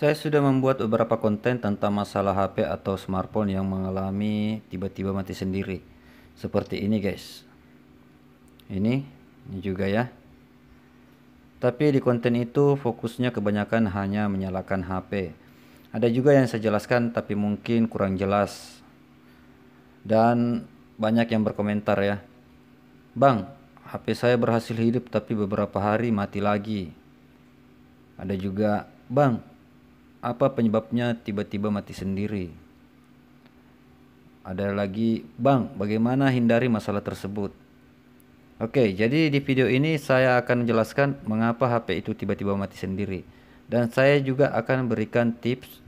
Saya sudah membuat beberapa konten tentang masalah HP atau smartphone yang mengalami tiba-tiba mati sendiri. Seperti ini guys. Ini juga ya. Tapi di konten itu fokusnya kebanyakan hanya menyalakan HP. Ada juga yang saya jelaskan tapi mungkin kurang jelas. Dan banyak yang berkomentar ya. Bang, HP saya berhasil hidup tapi beberapa hari mati lagi. Ada juga, Bang, apa penyebabnya tiba-tiba mati sendiri? Ada lagi, Bang, bagaimana hindari masalah tersebut? Oke, jadi di video ini saya akan menjelaskan mengapa HP itu tiba-tiba mati sendiri. Dan saya juga akan berikan tips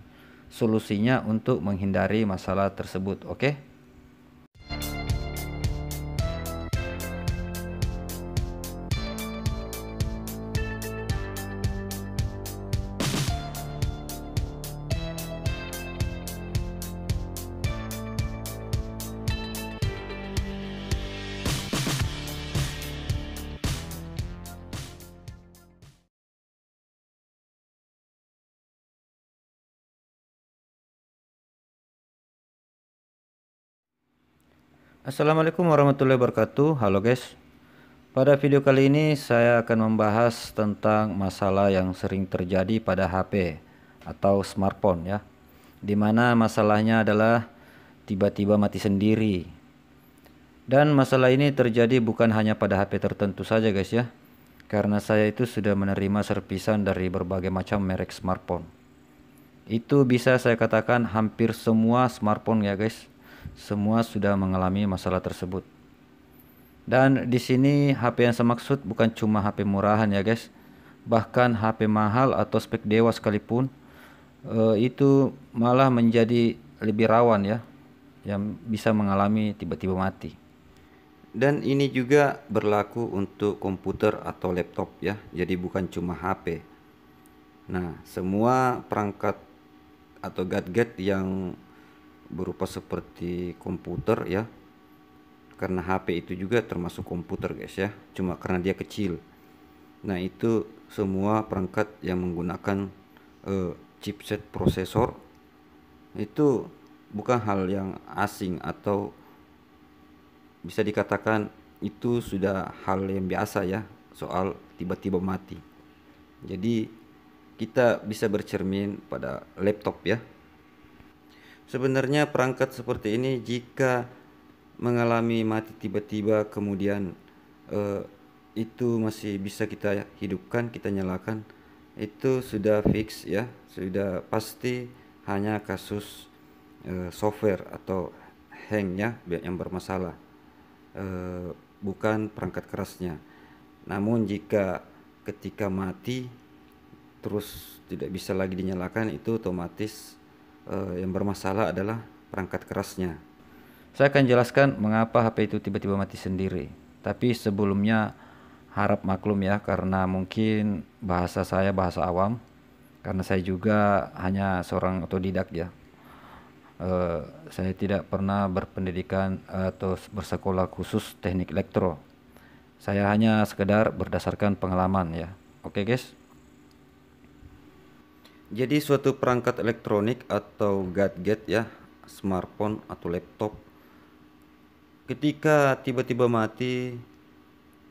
solusinya untuk menghindari masalah tersebut, oke? Assalamualaikum warahmatullahi wabarakatuh. Halo guys. Pada video kali ini saya akan membahas tentang masalah yang sering terjadi pada HP atau smartphone ya. Dimana masalahnya adalah tiba-tiba mati sendiri. Dan masalah ini terjadi bukan hanya pada HP tertentu saja guys ya. Karena saya itu sudah menerima servisan dari berbagai macam merek smartphone. Itu bisa saya katakan hampir semua smartphone ya guys. Semua sudah mengalami masalah tersebut. Dan di sini HP yang saya maksud bukan cuma HP murahan ya guys. Bahkan HP mahal atau spek dewa sekalipun itu malah menjadi lebih rawan ya, yang bisa mengalami tiba-tiba mati. Dan ini juga berlaku untuk komputer atau laptop ya. Jadi bukan cuma HP. Nah, semua perangkat atau gadget yang berupa seperti komputer ya, karena HP itu juga termasuk komputer guys ya, cuma karena dia kecil. Nah, itu semua perangkat yang menggunakan chipset prosesor itu bukan hal yang asing, atau bisa dikatakan itu sudah hal yang biasa ya, soal tiba-tiba mati. Jadi kita bisa bercermin pada laptop ya. Sebenarnya perangkat seperti ini jika mengalami mati tiba-tiba kemudian itu masih bisa kita hidupkan, kita nyalakan, itu sudah fix ya, sudah pasti hanya kasus software atau hang ya yang bermasalah, bukan perangkat kerasnya. Namun jika ketika mati terus tidak bisa lagi dinyalakan, itu otomatis yang bermasalah adalah perangkat kerasnya. Saya akan jelaskan mengapa HP itu tiba-tiba mati sendiri. Tapi sebelumnya harap maklum ya, karena mungkin bahasa saya bahasa awam. Karena saya juga hanya seorang otodidak ya. Saya tidak pernah berpendidikan atau bersekolah khusus teknik elektro. Saya hanya sekedar berdasarkan pengalaman ya. Oke guys. Jadi suatu perangkat elektronik atau gadget ya, smartphone atau laptop, ketika tiba-tiba mati,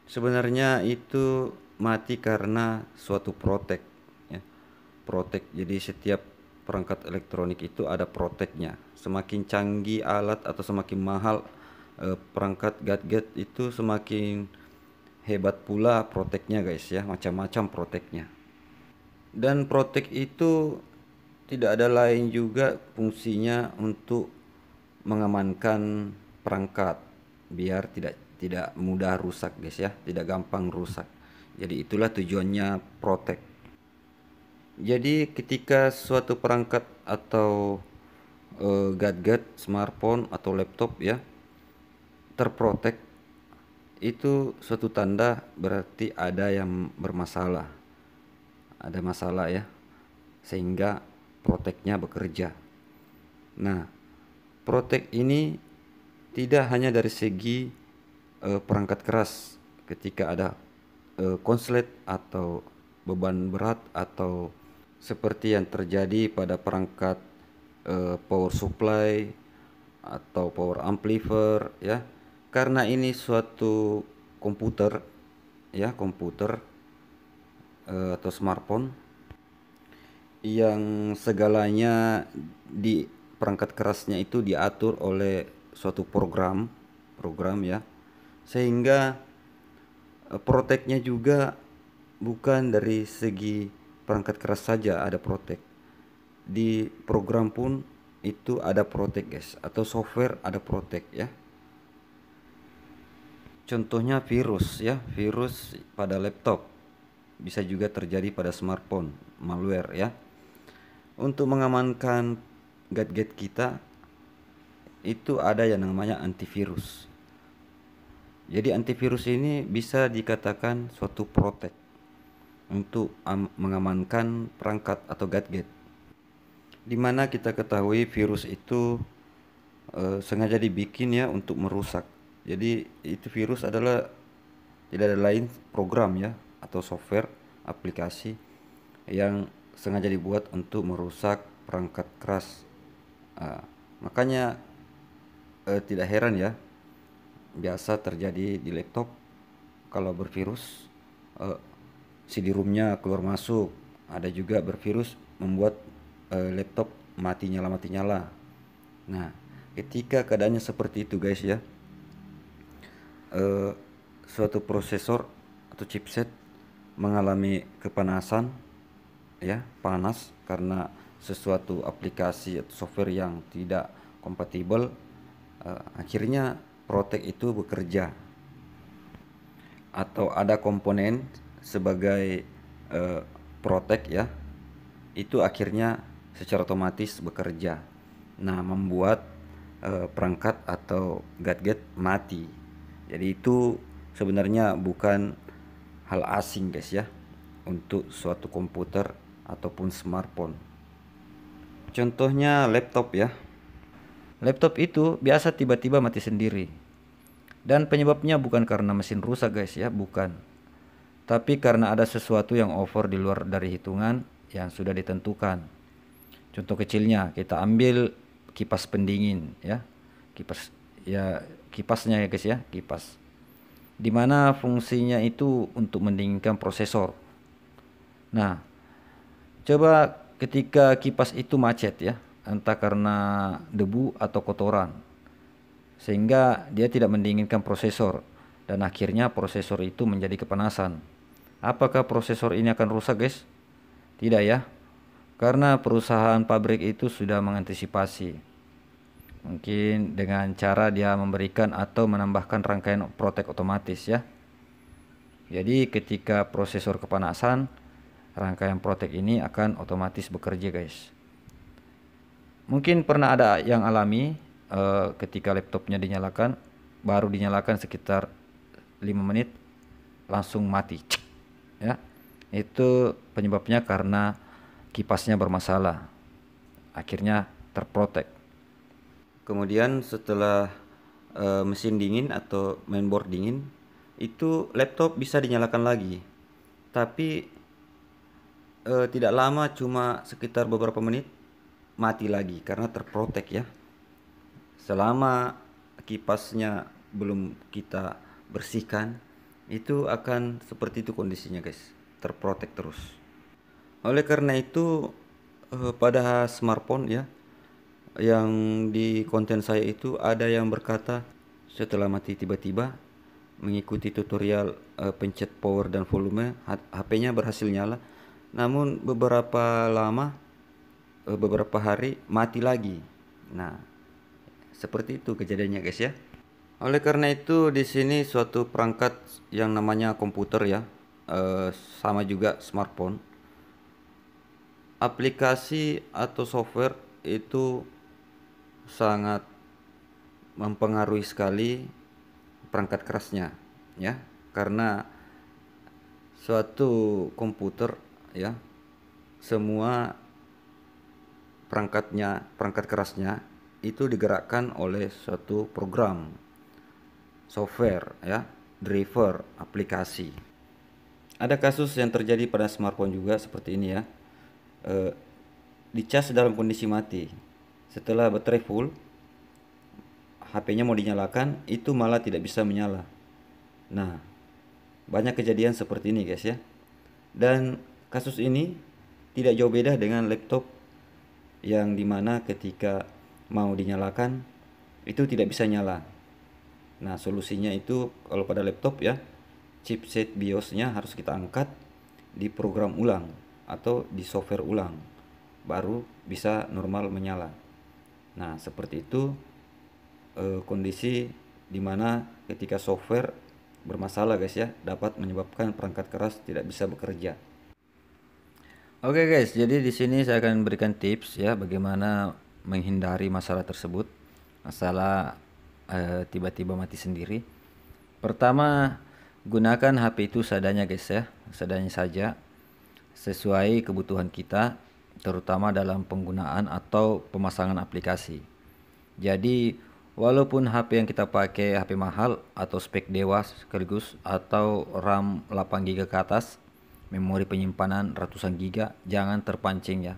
sebenarnya itu mati karena suatu protek ya. Protek. Jadi setiap perangkat elektronik itu ada proteknya. Semakin canggih alat atau semakin mahal perangkat gadget itu, semakin hebat pula proteknya guys ya, macam-macam proteknya. Dan protek itu tidak ada lain juga fungsinya untuk mengamankan perangkat biar tidak mudah rusak guys ya, tidak gampang rusak. Jadi itulah tujuannya protek. Jadi ketika suatu perangkat atau gadget, smartphone atau laptop ya terprotek, itu suatu tanda berarti ada yang bermasalah. Ada masalah ya, sehingga proteknya bekerja. Nah, protek ini tidak hanya dari segi perangkat keras, ketika ada konslet atau beban berat atau seperti yang terjadi pada perangkat power supply atau power amplifier ya. Karena ini suatu komputer ya, komputer atau smartphone yang segalanya di perangkat kerasnya itu diatur oleh suatu program ya, sehingga proteknya juga bukan dari segi perangkat keras saja ada protek, di program pun itu ada protek guys, atau software ada protek ya. Contohnya virus ya, virus pada laptop, bisa juga terjadi pada smartphone, malware ya. Untuk mengamankan gadget kita itu ada yang namanya antivirus. Jadi antivirus ini bisa dikatakan suatu protek untuk mengamankan perangkat atau gadget. Dimana kita ketahui virus itu sengaja dibikin ya untuk merusak. Jadi itu virus adalah tidak ada lain program ya atau software aplikasi yang sengaja dibuat untuk merusak perangkat keras. Makanya tidak heran ya, biasa terjadi di laptop kalau bervirus, CD-ROM-nya keluar masuk. Ada juga bervirus membuat laptop mati nyala. Nah, ketika keadaannya seperti itu guys ya, suatu prosesor atau chipset mengalami kepanasan ya, panas karena sesuatu aplikasi atau software yang tidak kompatibel, akhirnya protek itu bekerja, atau ada komponen sebagai protek ya, itu akhirnya secara otomatis bekerja. Nah, membuat perangkat atau gadget mati. Jadi itu sebenarnya bukan hal asing guys ya untuk suatu komputer ataupun smartphone. Contohnya laptop ya. Laptop itu biasa tiba-tiba mati sendiri. Dan penyebabnya bukan karena mesin rusak guys ya, bukan. Tapi karena ada sesuatu yang over di luar dari hitungan yang sudah ditentukan. Contoh kecilnya kita ambil kipas pendingin ya. Kipasnya ya guys ya, kipas. Dimana fungsinya itu untuk mendinginkan prosesor. Nah, coba ketika kipas itu macet ya, entah karena debu atau kotoran, sehingga dia tidak mendinginkan prosesor dan akhirnya prosesor itu menjadi kepanasan. Apakah prosesor ini akan rusak guys? Tidak ya, karena perusahaan pabrik itu sudah mengantisipasi, mungkin dengan cara dia memberikan atau menambahkan rangkaian protek otomatis ya. Jadi ketika prosesor kepanasan, rangkaian protek ini akan otomatis bekerja guys. Mungkin pernah ada yang alami ketika laptopnya dinyalakan, baru dinyalakan sekitar 5 menit langsung mati ya. Itu penyebabnya karena kipasnya bermasalah, akhirnya terprotek. Kemudian setelah mesin dingin atau mainboard dingin, itu laptop bisa dinyalakan lagi, tapi tidak lama, cuma sekitar beberapa menit mati lagi karena terprotek ya. Selama kipasnya belum kita bersihkan, itu akan seperti itu kondisinya guys, terprotek terus. Oleh karena itu pada smartphone ya, yang di konten saya itu ada yang berkata setelah mati tiba-tiba mengikuti tutorial pencet power dan volume, HP-nya berhasil nyala, namun beberapa hari mati lagi. Nah, seperti itu kejadiannya guys ya. Oleh karena itu di sini suatu perangkat yang namanya komputer ya, sama juga smartphone, aplikasi atau software itu sangat mempengaruhi sekali perangkat kerasnya ya, karena suatu komputer ya, semua perangkat kerasnya itu digerakkan oleh suatu program, software ya, driver, aplikasi. Ada kasus yang terjadi pada smartphone juga seperti ini ya. eh, dicas dalam kondisi mati. Setelah baterai full, HP-nya mau dinyalakan, itu malah tidak bisa menyala. Nah, banyak kejadian seperti ini guys ya. Dan kasus ini tidak jauh beda dengan laptop yang dimana ketika mau dinyalakan itu tidak bisa nyala. Nah, solusinya itu kalau pada laptop ya, chipset BIOS-nya harus kita angkat, di program ulang atau di software ulang, baru bisa normal menyala. Nah, seperti itu kondisi dimana ketika software bermasalah guys ya, dapat menyebabkan perangkat keras tidak bisa bekerja. Oke guys, jadi di sini saya akan berikan tips ya bagaimana menghindari masalah tersebut. Masalah tiba-tiba mati sendiri. Pertama, gunakan HP itu seadanya guys ya, seadanya saja, sesuai kebutuhan kita, terutama dalam penggunaan atau pemasangan aplikasi. Jadi walaupun HP yang kita pakai HP mahal atau spek dewa sekaligus atau RAM 8 GB ke atas, memori penyimpanan ratusan giga, jangan terpancing ya.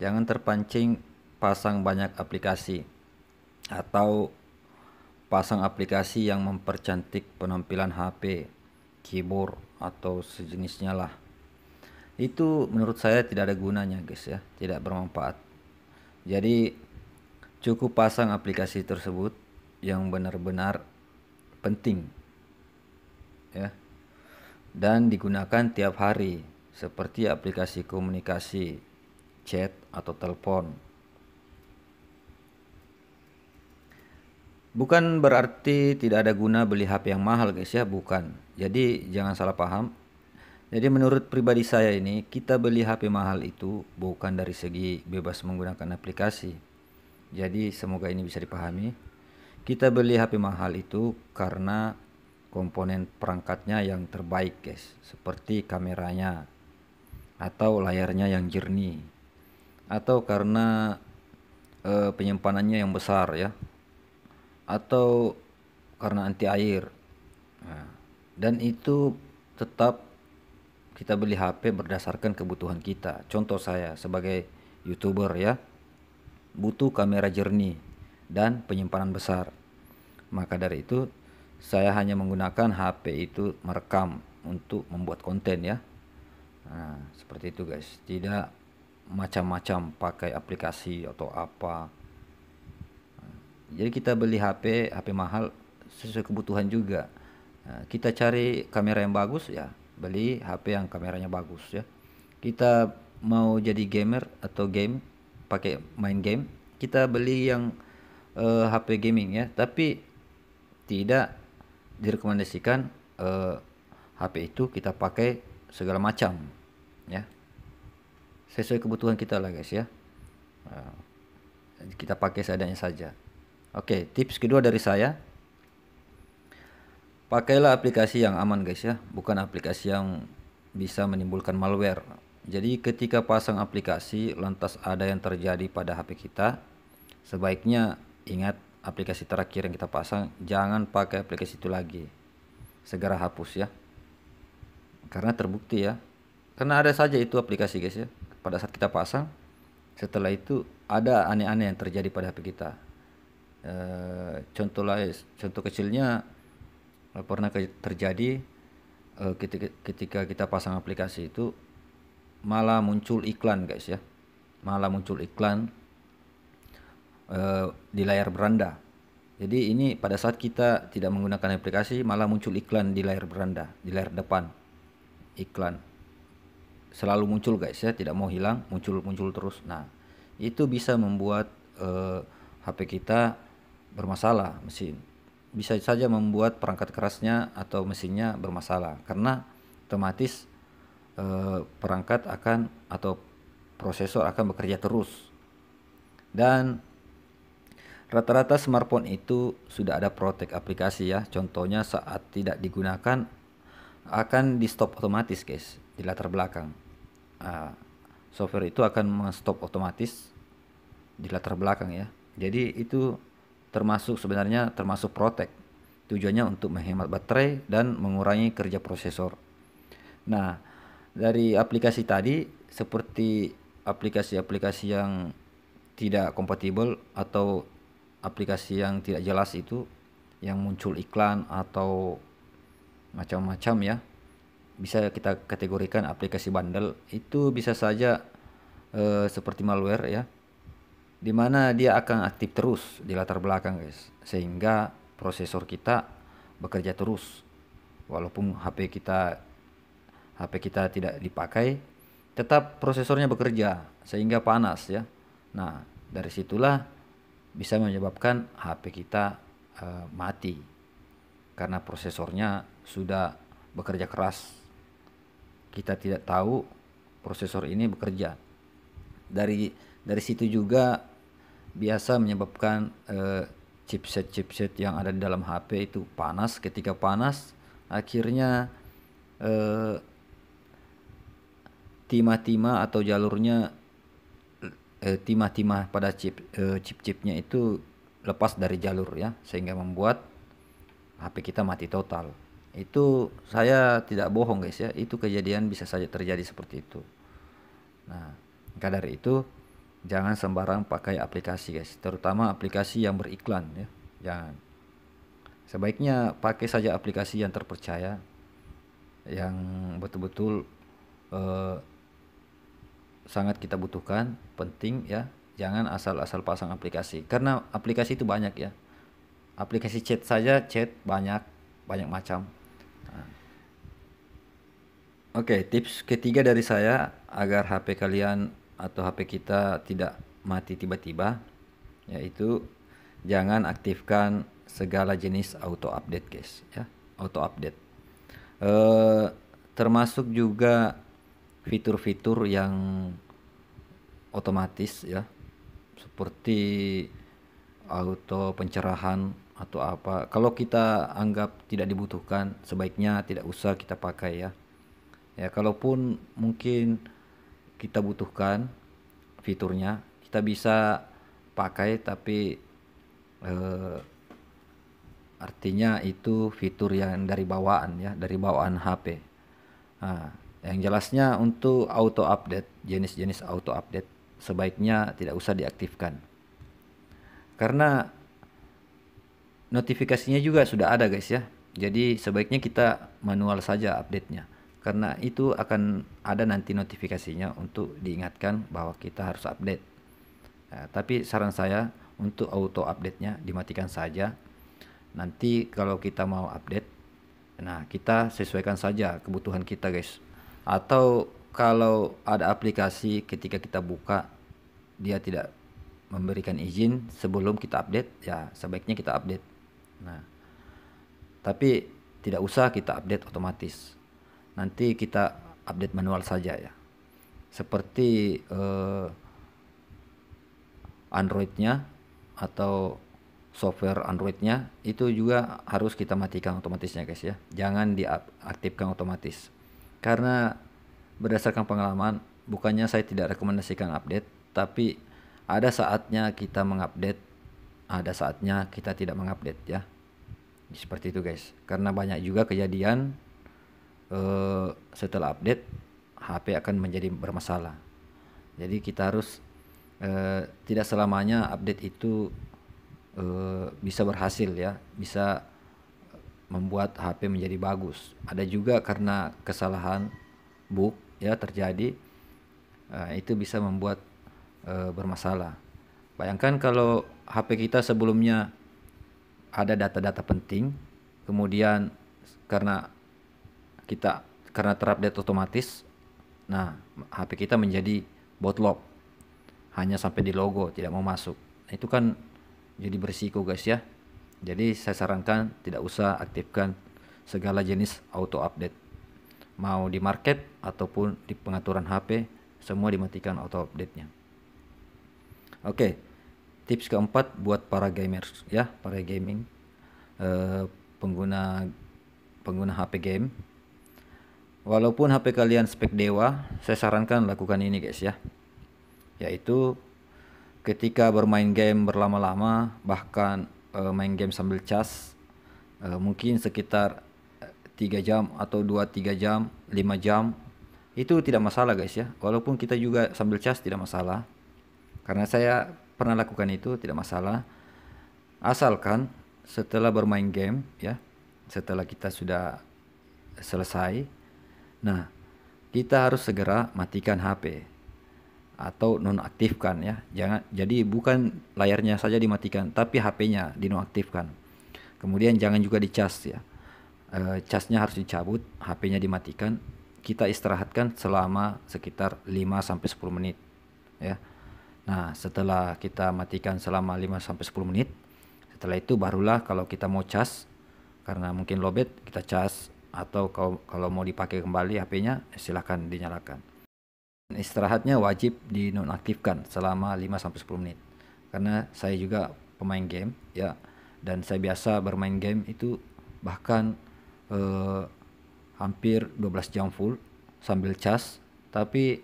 Jangan terpancing pasang banyak aplikasi atau pasang aplikasi yang mempercantik penampilan HP, keyboard atau sejenisnya lah. Itu menurut saya tidak ada gunanya guys ya, tidak bermanfaat. Jadi cukup pasang aplikasi tersebut yang benar-benar penting ya, dan digunakan tiap hari, seperti aplikasi komunikasi, chat atau telepon. Bukan berarti tidak ada guna beli HP yang mahal guys ya, bukan. Jadi jangan salah paham. Jadi menurut pribadi saya ini, kita beli HP mahal itu bukan dari segi bebas menggunakan aplikasi. Jadi semoga ini bisa dipahami. Kita beli HP mahal itu karena komponen perangkatnya yang terbaik guys, seperti kameranya atau layarnya yang jernih, atau karena penyimpanannya yang besar ya, atau karena anti air. Nah, dan itu tetap kita beli HP berdasarkan kebutuhan kita. Contoh saya sebagai YouTuber ya, butuh kamera jernih dan penyimpanan besar. Maka dari itu saya hanya menggunakan HP itu merekam untuk membuat konten ya. Nah, seperti itu guys. Tidak macam-macam pakai aplikasi atau apa. Jadi kita beli HP mahal sesuai kebutuhan juga. Nah, kita cari kamera yang bagus ya, beli HP yang kameranya bagus ya. Kita mau jadi gamer atau pakai main game, kita beli yang HP gaming ya, tapi tidak direkomendasikan HP itu kita pakai segala macam ya, sesuai kebutuhan kita lah guys ya. Kita pakai seadanya saja. Oke, tips kedua dari saya, pakailah aplikasi yang aman guys ya, bukan aplikasi yang bisa menimbulkan malware. Jadi ketika pasang aplikasi lantas ada yang terjadi pada HP kita, sebaiknya ingat aplikasi terakhir yang kita pasang, jangan pakai aplikasi itu lagi. Segera hapus ya. Karena terbukti ya. Karena ada saja itu aplikasi guys ya, pada saat kita pasang, setelah itu ada aneh-aneh yang terjadi pada HP kita. Contoh kecilnya pernah terjadi ketika kita pasang aplikasi itu malah muncul iklan guys ya, malah muncul iklan di layar beranda. Jadi ini pada saat kita tidak menggunakan aplikasi malah muncul iklan di layar beranda, di layar depan. Iklan selalu muncul guys ya, tidak mau hilang, muncul terus. Nah, itu bisa membuat HP kita bermasalah, mesin. Bisa saja membuat perangkat kerasnya atau mesinnya bermasalah, karena otomatis perangkat akan atau prosesor akan bekerja terus. Dan rata-rata smartphone itu sudah ada protect aplikasi ya. Contohnya saat tidak digunakan akan di stop otomatis guys di latar belakang. Software itu akan men-stop otomatis di latar belakang ya. Jadi itu sebenarnya termasuk protect. Tujuannya untuk menghemat baterai dan mengurangi kerja prosesor. Nah, dari aplikasi tadi seperti aplikasi-aplikasi yang tidak kompatibel atau aplikasi yang tidak jelas itu, yang muncul iklan atau macam-macam ya, bisa kita kategorikan aplikasi bandel. Itu bisa saja seperti malware ya, dimana dia akan aktif terus di latar belakang guys, sehingga prosesor kita bekerja terus walaupun HP kita tidak dipakai, tetap prosesornya bekerja sehingga panas ya. Nah, dari situlah bisa menyebabkan HP kita mati karena prosesornya sudah bekerja keras. Kita tidak tahu prosesor ini bekerja. Dari situ juga biasa menyebabkan chipset yang ada di dalam HP itu panas. Ketika panas, akhirnya timah-timah atau jalurnya, timah-timah pada chip-chipnya itu lepas dari jalur ya, sehingga membuat HP kita mati total. Itu saya tidak bohong guys ya, itu kejadian bisa saja terjadi seperti itu. Nah, maka dari itu jangan sembarang pakai aplikasi guys, terutama aplikasi yang beriklan ya. Jangan. Sebaiknya pakai saja aplikasi yang terpercaya, yang betul-betul sangat kita butuhkan, penting ya. Jangan asal-asal pasang aplikasi, karena aplikasi itu banyak ya. Aplikasi chat saja banyak macam. Oke, tips ketiga dari saya agar HP kalian atau HP kita tidak mati tiba-tiba, yaitu jangan aktifkan segala jenis auto update guys ya. Auto update termasuk juga fitur-fitur yang otomatis ya, seperti auto pencerahan atau apa. Kalau kita anggap tidak dibutuhkan, sebaiknya tidak usah kita pakai ya. Ya, kalaupun mungkin kita butuhkan fiturnya, kita bisa pakai, tapi artinya itu fitur yang dari bawaan ya, dari bawaan HP. Nah, yang jelasnya untuk auto update, jenis-jenis auto update sebaiknya tidak usah diaktifkan. Karena notifikasinya juga sudah ada guys ya. Jadi sebaiknya kita manual saja update-nya. Karena itu akan ada nanti notifikasinya untuk diingatkan bahwa kita harus update. Nah, tapi saran saya untuk auto update-nya dimatikan saja. Nanti kalau kita mau update, nah kita sesuaikan saja kebutuhan kita guys. Atau kalau ada aplikasi ketika kita buka dia tidak memberikan izin sebelum kita update, ya sebaiknya kita update. Nah, tapi tidak usah kita update otomatis. Nanti kita update manual saja ya. Seperti Android-nya atau software Android-nya itu juga harus kita matikan otomatisnya guys ya. Jangan diaktifkan otomatis. Karena berdasarkan pengalaman, bukannya saya tidak rekomendasikan update, tapi ada saatnya kita mengupdate, ada saatnya kita tidak mengupdate ya. Seperti itu guys. Karena banyak juga kejadian setelah update HP akan menjadi bermasalah. Jadi kita harus tidak selamanya update itu bisa berhasil ya, bisa membuat HP menjadi bagus. Ada juga karena kesalahan bug ya terjadi, itu bisa membuat bermasalah. Bayangkan kalau HP kita sebelumnya ada data-data penting, kemudian karena terupdate otomatis, nah HP kita menjadi bootlock, hanya sampai di logo, tidak mau masuk. Nah, itu kan jadi berisiko guys ya. Jadi saya sarankan tidak usah aktifkan segala jenis auto update. Mau di market ataupun di pengaturan HP, semua dimatikan auto update-nya. Oke, tips keempat buat para gamers ya, para gaming, pengguna HP game. Walaupun HP kalian spek dewa, saya sarankan lakukan ini guys ya. Yaitu ketika bermain game berlama-lama, bahkan main game sambil cas, mungkin sekitar 3 jam atau 2-3 jam, 5 jam, itu tidak masalah guys ya. Walaupun kita juga sambil cas tidak masalah. Karena saya pernah lakukan itu, tidak masalah. Asalkan setelah bermain game ya, setelah kita sudah selesai, nah kita harus segera matikan HP atau nonaktifkan ya. Jangan, jadi bukan layarnya saja dimatikan, tapi HP-nya dinonaktifkan. Kemudian jangan juga dicas ya. Casnya harus dicabut, HP-nya dimatikan. Kita istirahatkan selama sekitar 5 sampai 10 menit ya. Nah, setelah kita matikan selama 5 sampai 10 menit, setelah itu barulah kalau kita mau cas, karena mungkin lowbat, kita cas, atau kalau mau dipakai kembali HP-nya silahkan dinyalakan. Istirahatnya wajib dinonaktifkan selama 5 sampai 10 menit. Karena saya juga pemain game ya, dan saya biasa bermain game itu bahkan hampir 12 jam full sambil cas, tapi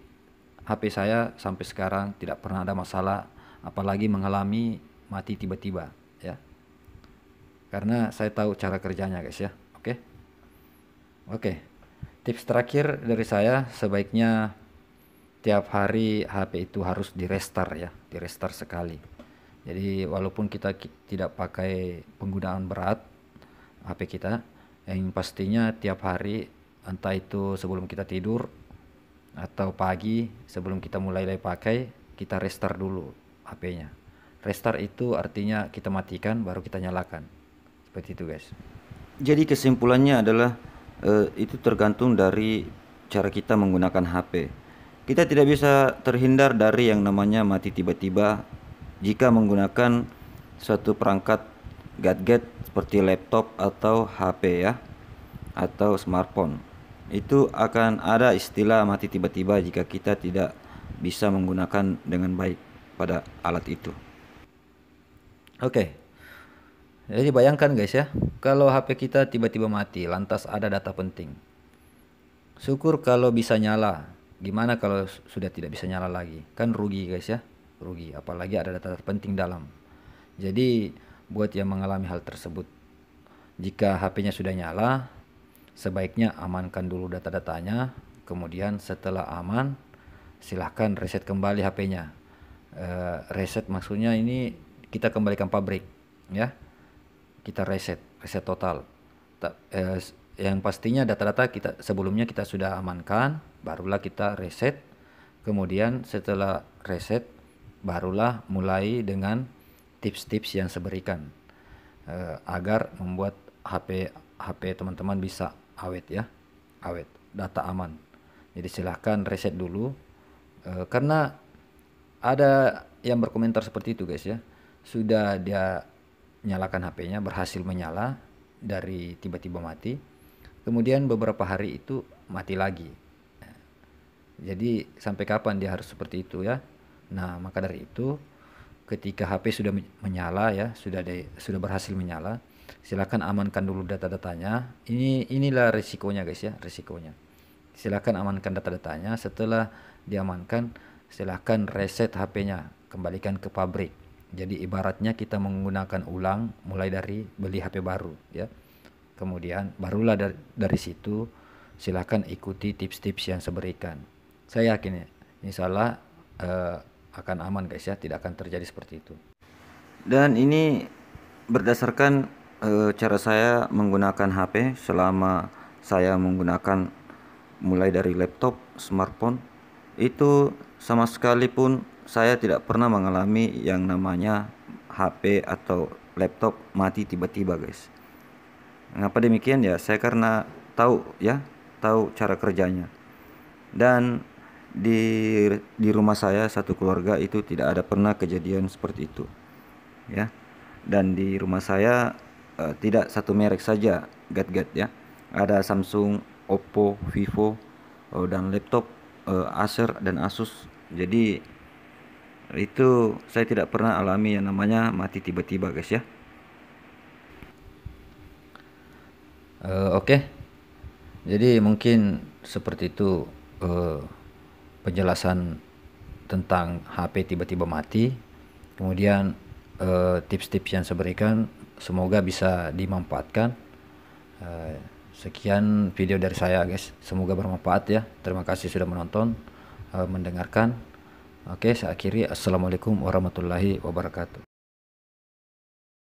HP saya sampai sekarang tidak pernah ada masalah, apalagi mengalami mati tiba-tiba ya. Karena saya tahu cara kerjanya guys ya. Oke. Tips terakhir dari saya, sebaiknya tiap hari HP itu harus direstart sekali. Jadi walaupun kita tidak pakai penggunaan berat HP kita, yang pastinya tiap hari, entah itu sebelum kita tidur atau pagi sebelum kita mulai pakai, kita restart dulu HP-nya. Restart itu artinya kita matikan baru kita nyalakan. Seperti itu guys. Jadi kesimpulannya adalah itu tergantung dari cara kita menggunakan HP. Kita tidak bisa terhindar dari yang namanya mati tiba-tiba jika menggunakan suatu perangkat gadget seperti laptop atau HP ya, atau smartphone. Itu akan ada istilah mati tiba-tiba jika kita tidak bisa menggunakan dengan baik pada alat itu. Oke. Jadi bayangkan guys ya, kalau HP kita tiba-tiba mati lantas ada data penting. Syukur kalau bisa nyala. Gimana kalau sudah tidak bisa nyala lagi? Kan rugi guys ya, rugi. Apalagi ada data penting dalam. Jadi buat yang mengalami hal tersebut, jika HP-nya sudah nyala, sebaiknya amankan dulu data-datanya. Kemudian setelah aman, silahkan reset kembali HP-nya. Reset maksudnya ini kita kembalikan pabrik ya. Kita reset total. Yang pastinya data-data kita sebelumnya kita sudah amankan, barulah kita reset. Kemudian setelah reset, barulah mulai dengan tips-tips yang saya berikan agar membuat HP teman-teman bisa awet ya, awet, data aman. Jadi silahkan reset dulu, karena ada yang berkomentar seperti itu guys ya, sudah dia nyalakan HP-nya, berhasil menyala dari tiba-tiba mati, kemudian beberapa hari itu mati lagi. Jadi sampai kapan dia harus seperti itu ya? Nah, maka dari itu ketika HP sudah menyala ya, sudah berhasil menyala, silakan amankan dulu data-datanya. Inilah risikonya guys ya, risikonya. Silakan amankan data-datanya. Setelah diamankan, silakan reset HP-nya, kembalikan ke pabrik. Jadi ibaratnya kita menggunakan ulang mulai dari beli HP baru ya. Kemudian barulah dari situ silakan ikuti tips-tips yang saya berikan. Saya yakin ya, insyaallah akan aman guys ya, tidak akan terjadi seperti itu. Dan ini berdasarkan cara saya menggunakan HP selama saya menggunakan mulai dari laptop, smartphone, itu sama sekali pun saya tidak pernah mengalami yang namanya HP atau laptop mati tiba-tiba guys. Mengapa demikian ya? Saya karena tahu ya, tahu cara kerjanya. Dan di rumah saya satu keluarga itu tidak ada pernah kejadian seperti itu ya. Dan di rumah saya tidak satu merek saja gadget ya, ada Samsung, Oppo, Vivo, dan laptop Acer dan Asus. Jadi itu saya tidak pernah alami yang namanya mati tiba-tiba guys ya. Oke. Jadi mungkin seperti itu penjelasan tentang HP tiba-tiba mati. Kemudian tips-tips yang saya berikan semoga bisa dimanfaatkan. Sekian video dari saya guys, semoga bermanfaat ya. Terima kasih sudah menonton, mendengarkan. Oke, saya akhiri. Assalamualaikum warahmatullahi wabarakatuh.